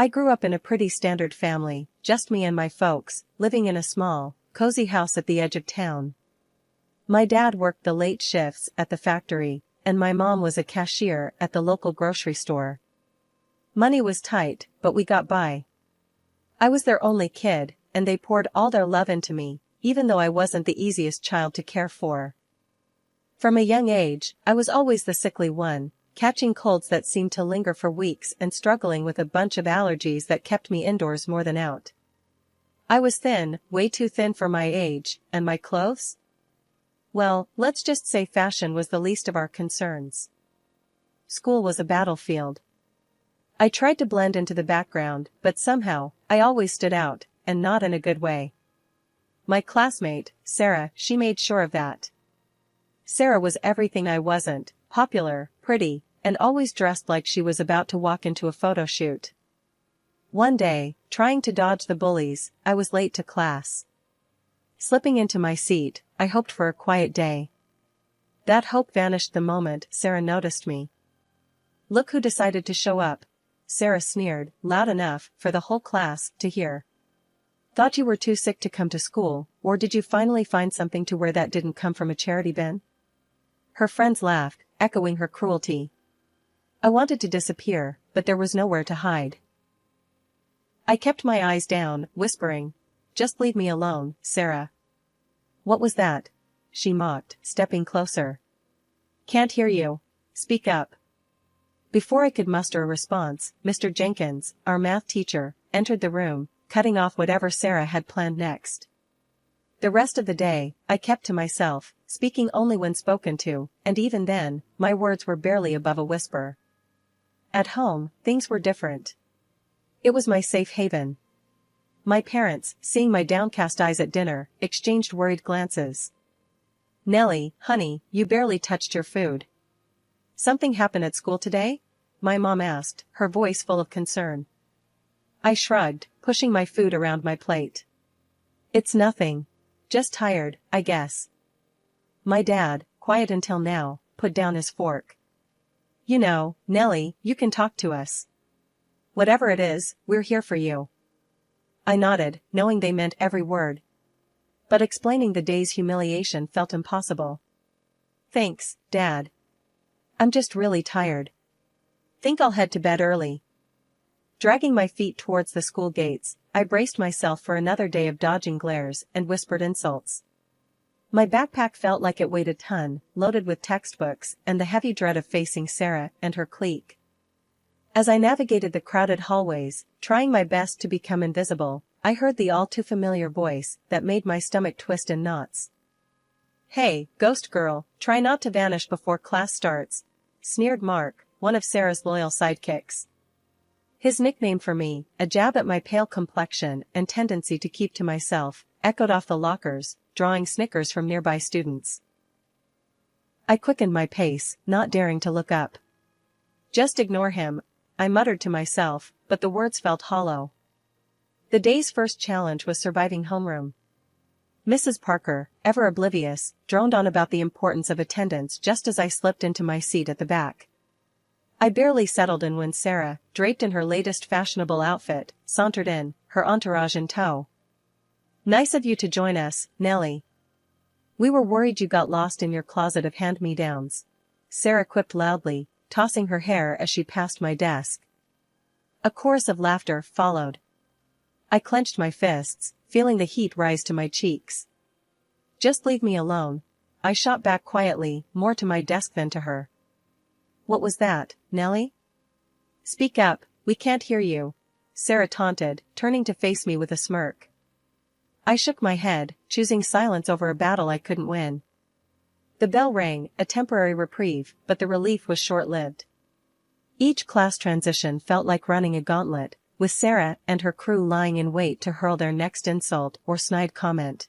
I grew up in a pretty standard family, just me and my folks, living in a small, cozy house at the edge of town. My dad worked the late shifts at the factory, and my mom was a cashier at the local grocery store. Money was tight, but we got by. I was their only kid, and they poured all their love into me, even though I wasn't the easiest child to care for. From a young age, I was always the sickly one, catching colds that seemed to linger for weeks and struggling with a bunch of allergies that kept me indoors more than out. I was thin, way too thin for my age, and my clothes? Well, let's just say fashion was the least of our concerns. School was a battlefield. I tried to blend into the background, but somehow, I always stood out, and not in a good way. My classmate, Sarah, she made sure of that. Sarah was everything I wasn't: popular, pretty, and always dressed like she was about to walk into a photo shoot. One day, trying to dodge the bullies, I was late to class. Slipping into my seat, I hoped for a quiet day. That hope vanished the moment Sarah noticed me. "Look who decided to show up," Sarah sneered, loud enough for the whole class to hear. "Thought you were too sick to come to school, or did you finally find something to wear that didn't come from a charity bin?" Her friends laughed, echoing her cruelty. I wanted to disappear, but there was nowhere to hide. I kept my eyes down, whispering, "Just leave me alone, Sarah." "What was that?" she mocked, stepping closer. "Can't hear you. Speak up." Before I could muster a response, Mr. Jenkins, our math teacher, entered the room, cutting off whatever Sarah had planned next. The rest of the day, I kept to myself, speaking only when spoken to, and even then, my words were barely above a whisper. At home, things were different. It was my safe haven. My parents, seeing my downcast eyes at dinner, exchanged worried glances. "Nellie, honey, you barely touched your food." "Something happened at school today?" my mom asked, her voice full of concern. I shrugged, pushing my food around my plate. "It's nothing. Just tired, I guess." My dad, quiet until now, put down his fork. "You know, Nellie, you can talk to us. Whatever it is, we're here for you." I nodded, knowing they meant every word. But explaining the day's humiliation felt impossible. "Thanks, Dad. I'm just really tired. Think I'll head to bed early." Dragging my feet towards the school gates, I braced myself for another day of dodging glares and whispered insults. My backpack felt like it weighed a ton, loaded with textbooks and the heavy dread of facing Sarah and her clique. As I navigated the crowded hallways, trying my best to become invisible, I heard the all-too-familiar voice that made my stomach twist in knots. "Hey, ghost girl, try not to vanish before class starts," sneered Mark, one of Sarah's loyal sidekicks. His nickname for me, a jab at my pale complexion and tendency to keep to myself, echoed off the lockers, drawing snickers from nearby students. I quickened my pace, not daring to look up. "Just ignore him," I muttered to myself, but the words felt hollow. The day's first challenge was surviving homeroom. Mrs. Parker, ever oblivious, droned on about the importance of attendance just as I slipped into my seat at the back. I barely settled in when Sarah, draped in her latest fashionable outfit, sauntered in, her entourage in tow. "Nice of you to join us, Nellie. We were worried you got lost in your closet of hand-me-downs," Sarah quipped loudly, tossing her hair as she passed my desk. A chorus of laughter followed. I clenched my fists, feeling the heat rise to my cheeks. "Just leave me alone," I shot back quietly, more to my desk than to her. "What was that, Nellie?" "Speak up, we can't hear you," Sarah taunted, turning to face me with a smirk. I shook my head, choosing silence over a battle I couldn't win. The bell rang, a temporary reprieve, but the relief was short-lived. Each class transition felt like running a gauntlet, with Sarah and her crew lying in wait to hurl their next insult or snide comment.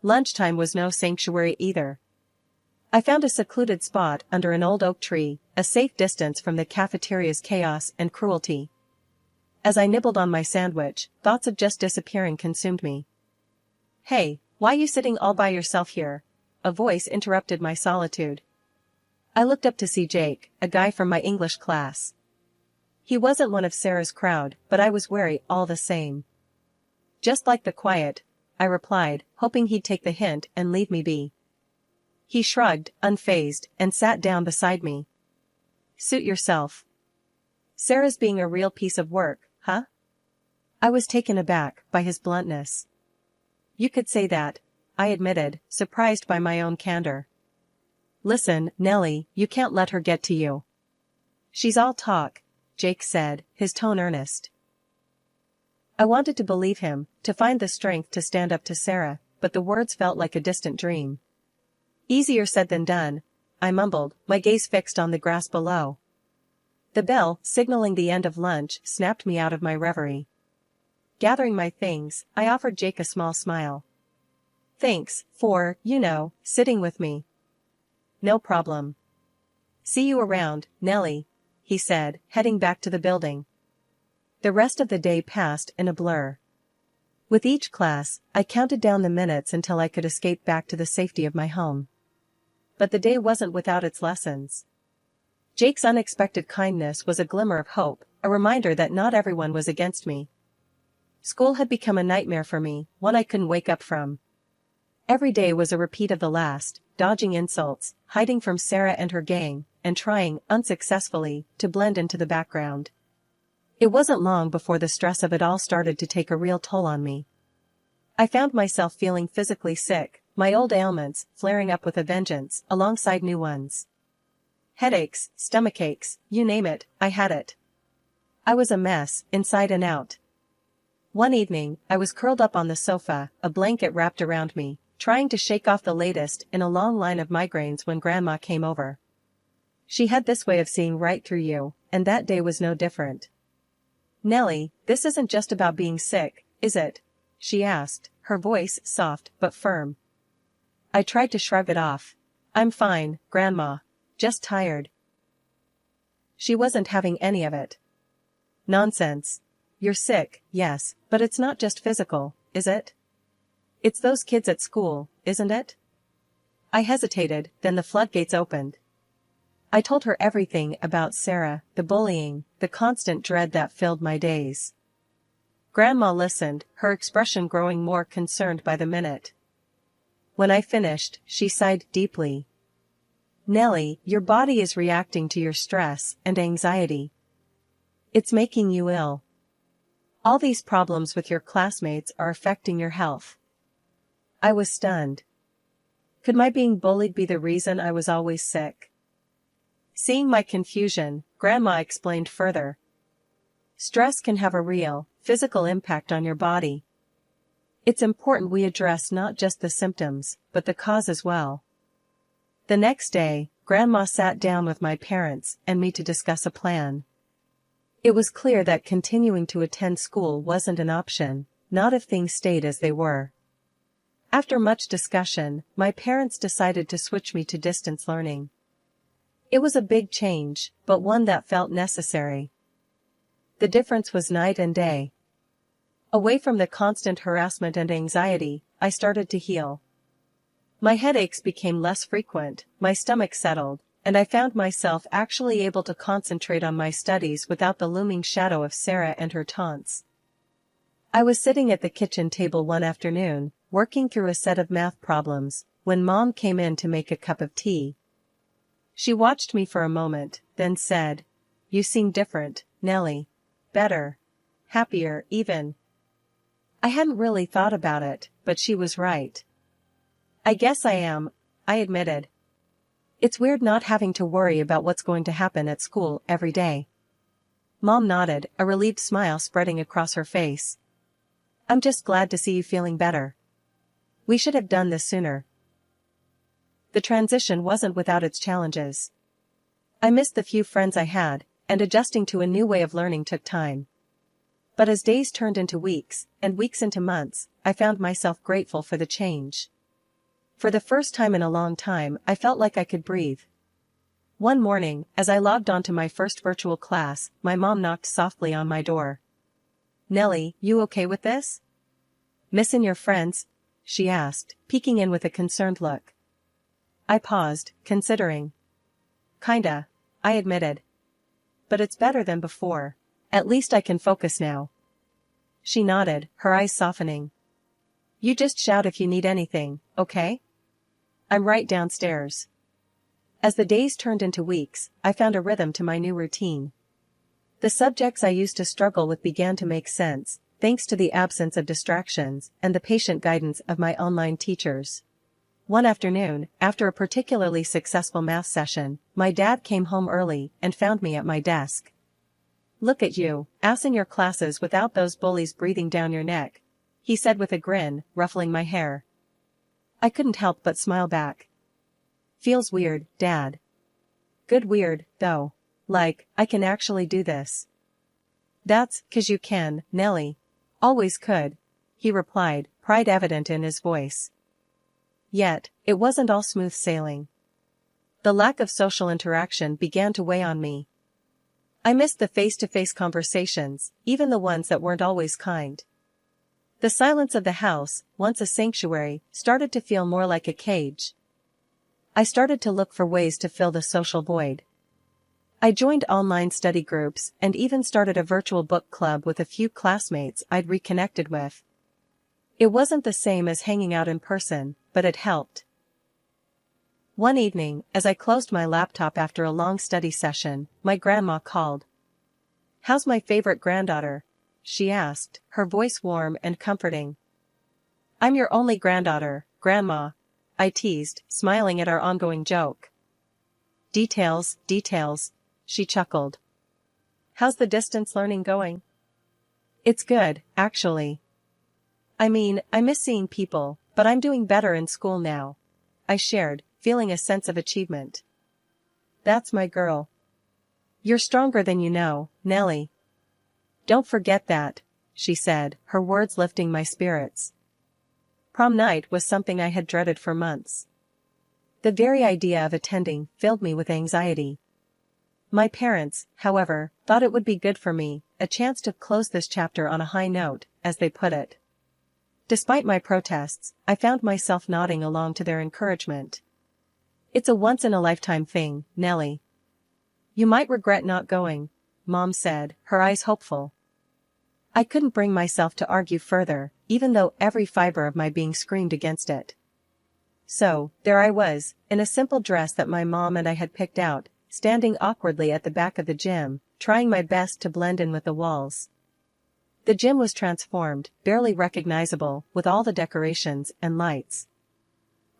Lunchtime was no sanctuary either. I found a secluded spot under an old oak tree, a safe distance from the cafeteria's chaos and cruelty. As I nibbled on my sandwich, thoughts of just disappearing consumed me. "Hey, why you sitting all by yourself here?" a voice interrupted my solitude. I looked up to see Jake, a guy from my English class. He wasn't one of Sarah's crowd, but I was wary all the same. Just like the quiet, I replied, hoping he'd take the hint and leave me be. He shrugged, unfazed, and sat down beside me. Suit yourself. Sarah's being a real piece of work, huh? I was taken aback by his bluntness. You could say that, I admitted, surprised by my own candor. Listen, Nellie, you can't let her get to you. She's all talk, Jake said, his tone earnest. I wanted to believe him, to find the strength to stand up to Sarah, but the words felt like a distant dream. Easier said than done, I mumbled, my gaze fixed on the grass below. The bell, signaling the end of lunch, snapped me out of my reverie. Gathering my things, I offered Jake a small smile. Thanks for, sitting with me. No problem. See you around, Nellie, he said, heading back to the building. The rest of the day passed in a blur. With each class, I counted down the minutes until I could escape back to the safety of my home. But the day wasn't without its lessons. Jake's unexpected kindness was a glimmer of hope, a reminder that not everyone was against me. School had become a nightmare for me, one I couldn't wake up from. Every day was a repeat of the last, dodging insults, hiding from Sarah and her gang, and trying, unsuccessfully, to blend into the background. It wasn't long before the stress of it all started to take a real toll on me. I found myself feeling physically sick, my old ailments flaring up with a vengeance, alongside new ones. Headaches, stomachaches, you name it, I had it. I was a mess, inside and out. One evening, I was curled up on the sofa, a blanket wrapped around me, trying to shake off the latest in a long line of migraines when Grandma came over. She had this way of seeing right through you, and that day was no different. Nellie, this isn't just about being sick, is it? She asked, her voice soft but firm. I tried to shrug it off. I'm fine, Grandma. Just tired. She wasn't having any of it. Nonsense. You're sick, yes, but it's not just physical, is it? It's those kids at school, isn't it? I hesitated, then the floodgates opened. I told her everything about Sarah, the bullying, the constant dread that filled my days. Grandma listened, her expression growing more concerned by the minute. When I finished, she sighed deeply. Nellie, your body is reacting to your stress and anxiety. It's making you ill. All these problems with your classmates are affecting your health. I was stunned. Could my being bullied be the reason I was always sick? Seeing my confusion, Grandma explained further. Stress can have a real, physical impact on your body. It's important we address not just the symptoms, but the cause as well. The next day, Grandma sat down with my parents and me to discuss a plan. It was clear that continuing to attend school wasn't an option, not if things stayed as they were. After much discussion, my parents decided to switch me to distance learning. It was a big change, but one that felt necessary. The difference was night and day. Away from the constant harassment and anxiety, I started to heal. My headaches became less frequent, my stomach settled, and I found myself actually able to concentrate on my studies without the looming shadow of Sarah and her taunts. I was sitting at the kitchen table one afternoon, working through a set of math problems, when Mom came in to make a cup of tea. She watched me for a moment, then said, "You seem different, Nellie. Better. Happier, even." I hadn't really thought about it, but she was right. I guess I am, I admitted. It's weird not having to worry about what's going to happen at school every day. Mom nodded, a relieved smile spreading across her face. I'm just glad to see you feeling better. We should have done this sooner. The transition wasn't without its challenges. I missed the few friends I had, and adjusting to a new way of learning took time. But as days turned into weeks, and weeks into months, I found myself grateful for the change. For the first time in a long time, I felt like I could breathe. One morning, as I logged onto my first virtual class, my mom knocked softly on my door. "Nellie, you okay with this? Missin' your friends?" she asked, peeking in with a concerned look. I paused, considering. Kinda, I admitted. But it's better than before, At least I can focus now. She nodded, her eyes softening. You just shout if you need anything, okay? I'm right downstairs. As the days turned into weeks, I found a rhythm to my new routine. The subjects I used to struggle with began to make sense, thanks to the absence of distractions and the patient guidance of my online teachers. One afternoon, after a particularly successful math session, my dad came home early and found me at my desk. Look at you, passing your classes without those bullies breathing down your neck, he said with a grin, ruffling my hair. I couldn't help but smile back. Feels weird, Dad. Good weird, though. Like, I can actually do this. That's 'cause you can, Nellie. Always could, he replied, pride evident in his voice. Yet, it wasn't all smooth sailing. The lack of social interaction began to weigh on me. I missed the face-to-face conversations, even the ones that weren't always kind. The silence of the house, once a sanctuary, started to feel more like a cage. I started to look for ways to fill the social void. I joined online study groups and even started a virtual book club with a few classmates I'd reconnected with. It wasn't the same as hanging out in person, but it helped. One evening, as I closed my laptop after a long study session, my grandma called. How's my favorite granddaughter? She asked, her voice warm and comforting. I'm your only granddaughter, Grandma, I teased, smiling at our ongoing joke. Details, she chuckled. How's the distance learning going? It's good, actually. I mean, I miss seeing people, but I'm doing better in school now, I shared, feeling a sense of achievement. That's my girl. You're stronger than you know, Nellie. Don't forget that, she said, her words lifting my spirits. Prom night was something I had dreaded for months. The very idea of attending filled me with anxiety. My parents, however, thought it would be good for me, a chance to close this chapter on a high note, as they put it. Despite my protests, I found myself nodding along to their encouragement. It's a once-in-a-lifetime thing, Nellie. You might regret not going, Mom said, her eyes hopeful. I couldn't bring myself to argue further, even though every fiber of my being screamed against it. So, there I was, in a simple dress that my mom and I had picked out, standing awkwardly at the back of the gym, trying my best to blend in with the walls. The gym was transformed, barely recognizable, with all the decorations and lights.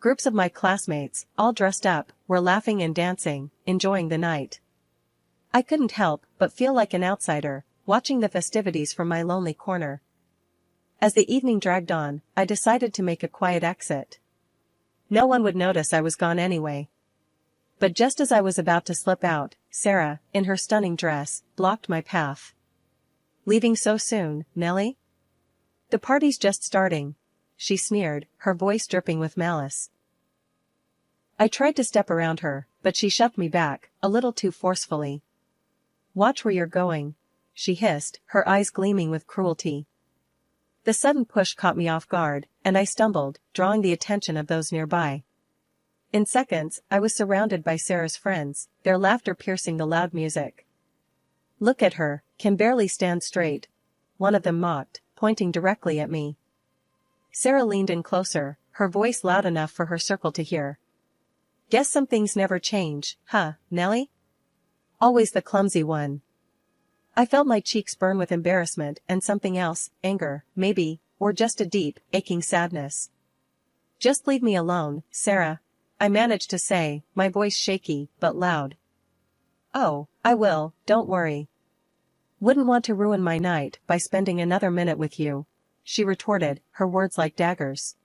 Groups of my classmates, all dressed up, were laughing and dancing, enjoying the night. I couldn't help but feel like an outsider, watching the festivities from my lonely corner. As the evening dragged on, I decided to make a quiet exit. No one would notice I was gone anyway. But just as I was about to slip out, Sarah, in her stunning dress, blocked my path. Leaving so soon, Nellie? The party's just starting, she sneered, her voice dripping with malice. I tried to step around her, but she shoved me back, a little too forcefully. Watch where you're going, she hissed, her eyes gleaming with cruelty. The sudden push caught me off guard, and I stumbled, drawing the attention of those nearby. In seconds, I was surrounded by Sarah's friends, their laughter piercing the loud music. Look at her, can barely stand straight, one of them mocked, pointing directly at me. Sarah leaned in closer, her voice loud enough for her circle to hear. Guess some things never change, huh, Nellie? Always the clumsy one. I felt my cheeks burn with embarrassment and something else, anger, maybe, or just a deep, aching sadness. Just leave me alone, Sarah, I managed to say, my voice shaky, but loud. Oh, I will, don't worry. Wouldn't want to ruin my night by spending another minute with you, she retorted, her words like daggers.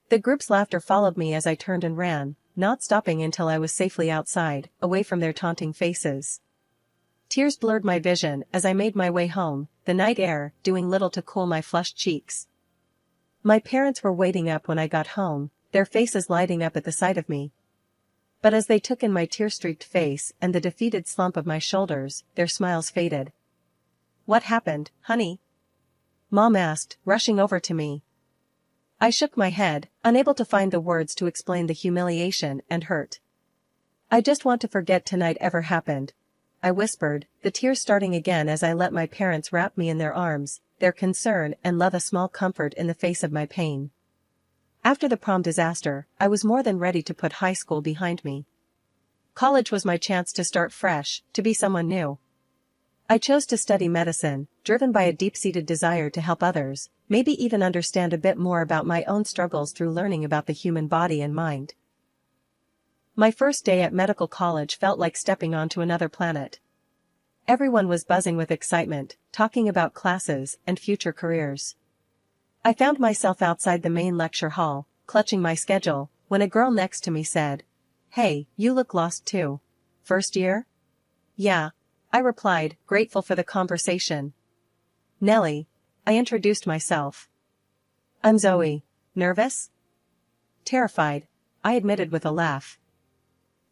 The group's laughter followed me as I turned and ran, not stopping until I was safely outside, away from their taunting faces. Tears blurred my vision as I made my way home, the night air doing little to cool my flushed cheeks. My parents were waiting up when I got home, their faces lighting up at the sight of me. But as they took in my tear-streaked face and the defeated slump of my shoulders, their smiles faded. What happened, honey? Mom asked, rushing over to me. I shook my head, unable to find the words to explain the humiliation and hurt. I just want to forget tonight ever happened, I whispered, the tears starting again as I let my parents wrap me in their arms, their concern and love a small comfort in the face of my pain. After the prom disaster, I was more than ready to put high school behind me. College was my chance to start fresh, to be someone new. I chose to study medicine, driven by a deep-seated desire to help others, maybe even understand a bit more about my own struggles through learning about the human body and mind. My first day at medical college felt like stepping onto another planet. Everyone was buzzing with excitement, talking about classes and future careers. I found myself outside the main lecture hall, clutching my schedule, when a girl next to me said, "Hey, you look lost too. First year?" "Yeah," I replied, grateful for the conversation. "Nellie," I introduced myself. "I'm Zoe." "Nervous?" "Terrified," I admitted with a laugh.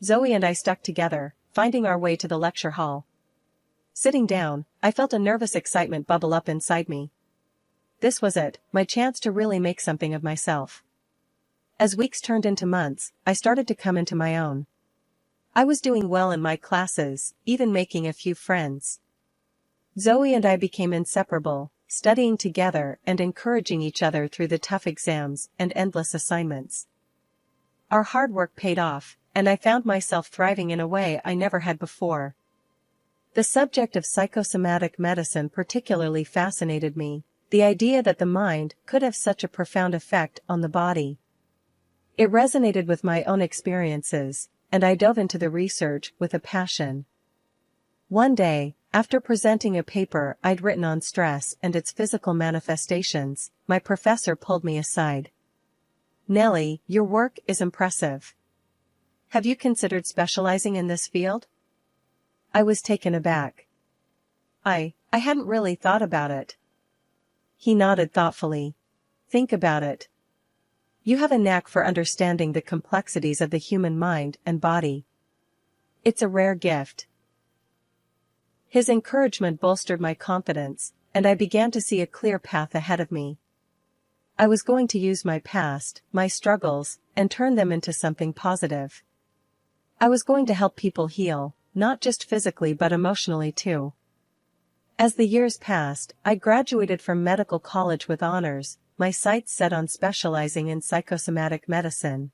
Zoe and I stuck together, finding our way to the lecture hall. Sitting down, I felt a nervous excitement bubble up inside me. This was it, my chance to really make something of myself. As weeks turned into months, I started to come into my own. I was doing well in my classes, even making a few friends. Zoe and I became inseparable, studying together and encouraging each other through the tough exams and endless assignments. Our hard work paid off, and I found myself thriving in a way I never had before. The subject of psychosomatic medicine particularly fascinated me, the idea that the mind could have such a profound effect on the body. It resonated with my own experiences, and I dove into the research with a passion. One day, after presenting a paper I'd written on stress and its physical manifestations, my professor pulled me aside. "Nellie, your work is impressive. Have you considered specializing in this field?" I was taken aback. I hadn't really thought about it. He nodded thoughtfully. "Think about it. You have a knack for understanding the complexities of the human mind and body. It's a rare gift." His encouragement bolstered my confidence, and I began to see a clear path ahead of me. I was going to use my past, my struggles, and turn them into something positive. I was going to help people heal, not just physically but emotionally too. As the years passed, I graduated from medical college with honors, my sights set on specializing in psychosomatic medicine.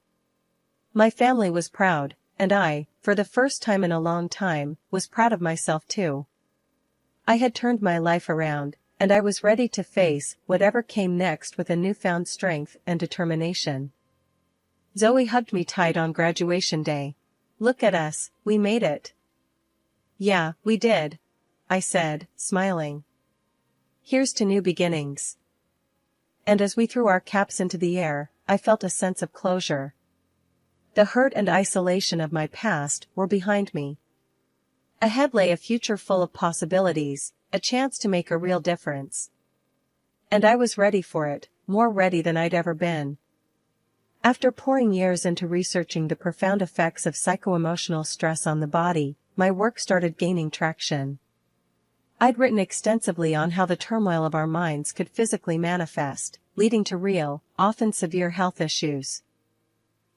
My family was proud, and I, for the first time in a long time, was proud of myself too. I had turned my life around, and I was ready to face whatever came next with a newfound strength and determination. Zoe hugged me tight on graduation day. "Look at us, we made it." "Yeah, we did," I said, smiling. "Here's to new beginnings." And as we threw our caps into the air, I felt a sense of closure. The hurt and isolation of my past were behind me. Ahead lay a future full of possibilities, a chance to make a real difference. And I was ready for it, more ready than I'd ever been. After pouring years into researching the profound effects of psycho-emotional stress on the body, my work started gaining traction. I'd written extensively on how the turmoil of our minds could physically manifest, leading to real, often severe health issues.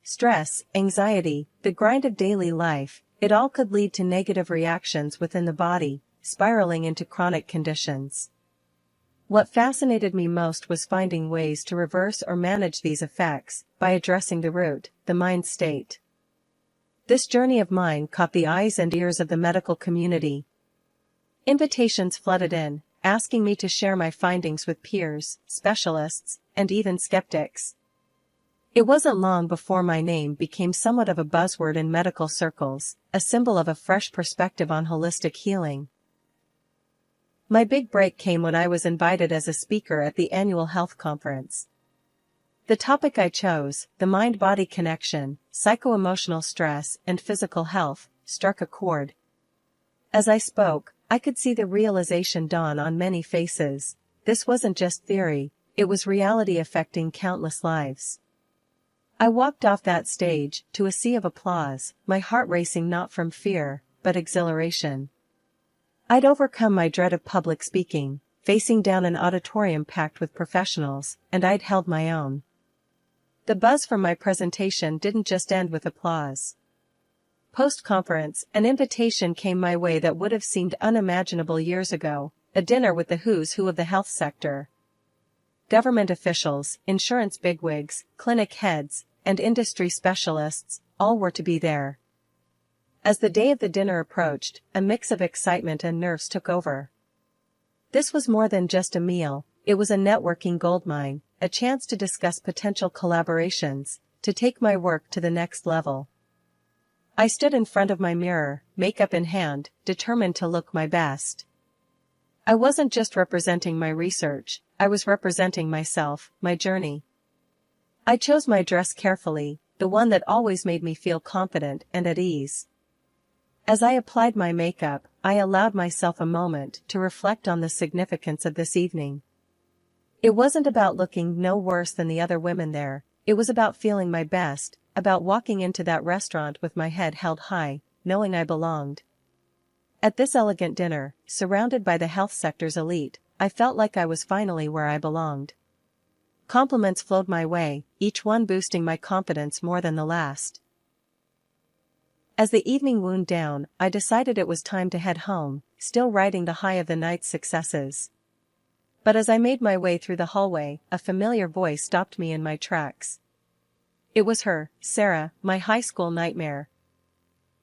Stress, anxiety, the grind of daily life, it all could lead to negative reactions within the body, spiraling into chronic conditions. What fascinated me most was finding ways to reverse or manage these effects, by addressing the root, the mind state. This journey of mine caught the eyes and ears of the medical community. Invitations flooded in, asking me to share my findings with peers, specialists, and even skeptics. It wasn't long before my name became somewhat of a buzzword in medical circles, a symbol of a fresh perspective on holistic healing. My big break came when I was invited as a speaker at the annual health conference. The topic I chose, the mind-body connection, psycho-emotional stress, and physical health, struck a chord. As I spoke, I could see the realization dawn on many faces. This wasn't just theory, it was reality affecting countless lives. I walked off that stage, to a sea of applause, my heart racing not from fear, but exhilaration. I'd overcome my dread of public speaking, facing down an auditorium packed with professionals, and I'd held my own. The buzz from my presentation didn't just end with applause. Post-conference, an invitation came my way that would have seemed unimaginable years ago, a dinner with the who's who of the health sector. Government officials, insurance bigwigs, clinic heads, and industry specialists, all were to be there. As the day of the dinner approached, a mix of excitement and nerves took over. This was more than just a meal, it was a networking goldmine, a chance to discuss potential collaborations, to take my work to the next level. I stood in front of my mirror, makeup in hand, determined to look my best. I wasn't just representing my research, I was representing myself, my journey. I chose my dress carefully, the one that always made me feel confident and at ease. As I applied my makeup, I allowed myself a moment to reflect on the significance of this evening. It wasn't about looking no worse than the other women there, it was about feeling my best, about walking into that restaurant with my head held high, knowing I belonged. At this elegant dinner, surrounded by the health sector's elite, I felt like I was finally where I belonged. Compliments flowed my way, each one boosting my confidence more than the last. As the evening wound down, I decided it was time to head home, still riding the high of the night's successes. But as I made my way through the hallway, a familiar voice stopped me in my tracks. It was her, Sarah, my high school nightmare.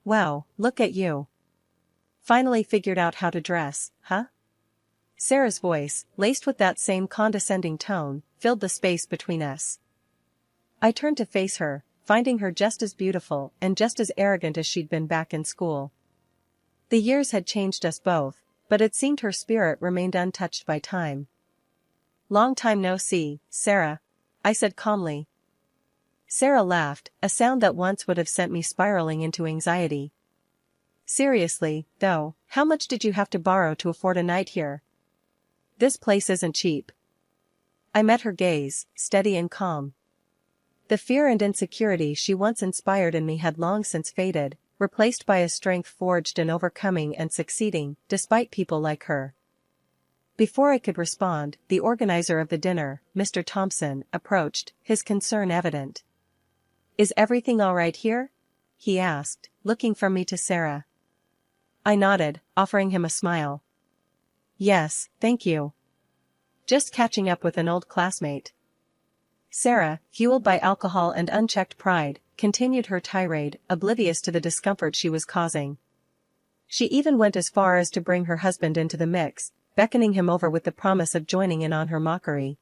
"Wow, look at you. Finally figured out how to dress, huh?" Sarah's voice, laced with that same condescending tone, filled the space between us. I turned to face her, finding her just as beautiful and just as arrogant as she'd been back in school. The years had changed us both, but it seemed her spirit remained untouched by time. "Long time no see, Sarah," I said calmly. Sarah laughed, a sound that once would have sent me spiraling into anxiety. "Seriously, though, how much did you have to borrow to afford a night here? This place isn't cheap." I met her gaze, steady and calm. The fear and insecurity she once inspired in me had long since faded, replaced by a strength forged in overcoming and succeeding, despite people like her. Before I could respond, the organizer of the dinner, Mr. Thompson, approached, his concern evident. "Is everything all right here?" he asked, looking from me to Sarah. I nodded, offering him a smile. "Yes, thank you. Just catching up with an old classmate." Sarah, fueled by alcohol and unchecked pride, continued her tirade, oblivious to the discomfort she was causing. She even went as far as to bring her husband into the mix, beckoning him over with the promise of joining in on her mockery.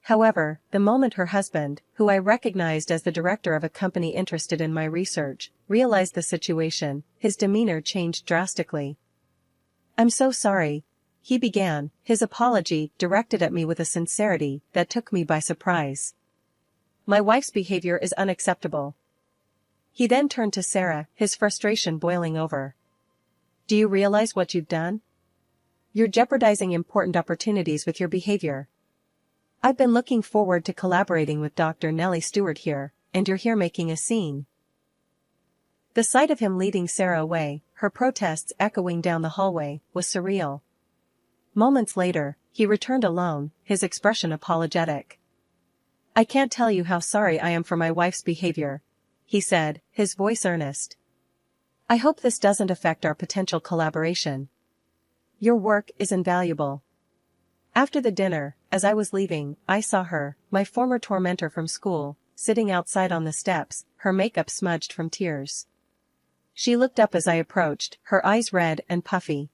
However, the moment her husband, who I recognized as the director of a company interested in my research, realized the situation, his demeanor changed drastically. "I'm so sorry," he began, his apology directed at me with a sincerity that took me by surprise. "My wife's behavior is unacceptable." He then turned to Sarah, his frustration boiling over. "Do you realize what you've done? You're jeopardizing important opportunities with your behavior. I've been looking forward to collaborating with Dr. Nellie Stewart here, and you're here making a scene." The sight of him leading Sarah away, her protests echoing down the hallway, was surreal. Moments later, he returned alone, his expression apologetic. "I can't tell you how sorry I am for my wife's behavior," he said, his voice earnest. "I hope this doesn't affect our potential collaboration. Your work is invaluable." After the dinner, as I was leaving, I saw her, my former tormentor from school, sitting outside on the steps, her makeup smudged from tears. She looked up as I approached, her eyes red and puffy.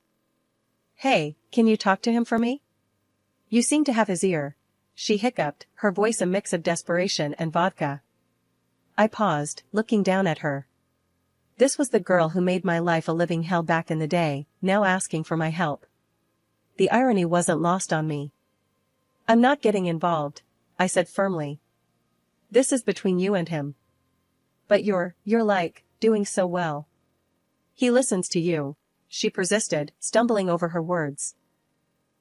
"Hey, can you talk to him for me? You seem to have his ear," she hiccuped, her voice a mix of desperation and vodka. I paused, looking down at her. This was the girl who made my life a living hell back in the day, now asking for my help. The irony wasn't lost on me. "I'm not getting involved," I said firmly. "This is between you and him." "But you're like, doing so well." "He listens to you," she persisted, stumbling over her words.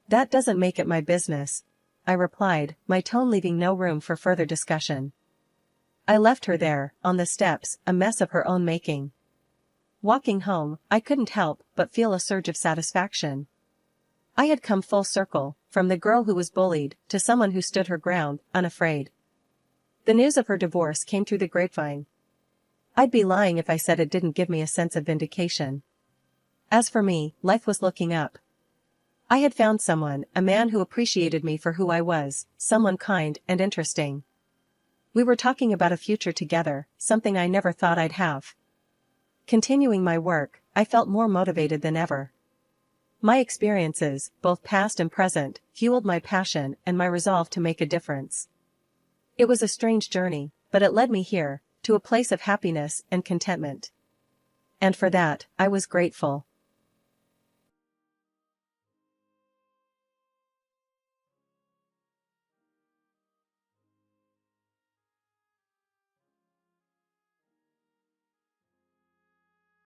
"That doesn't make it my business," I replied, my tone leaving no room for further discussion. I left her there, on the steps, a mess of her own making. Walking home, I couldn't help but feel a surge of satisfaction. I had come full circle, from the girl who was bullied, to someone who stood her ground, unafraid. The news of her divorce came through the grapevine. I'd be lying if I said it didn't give me a sense of vindication. As for me, life was looking up. I had found someone, a man who appreciated me for who I was, someone kind and interesting. We were talking about a future together, something I never thought I'd have. Continuing my work, I felt more motivated than ever. My experiences, both past and present, fueled my passion and my resolve to make a difference. It was a strange journey, but it led me here, to a place of happiness and contentment. And for that, I was grateful.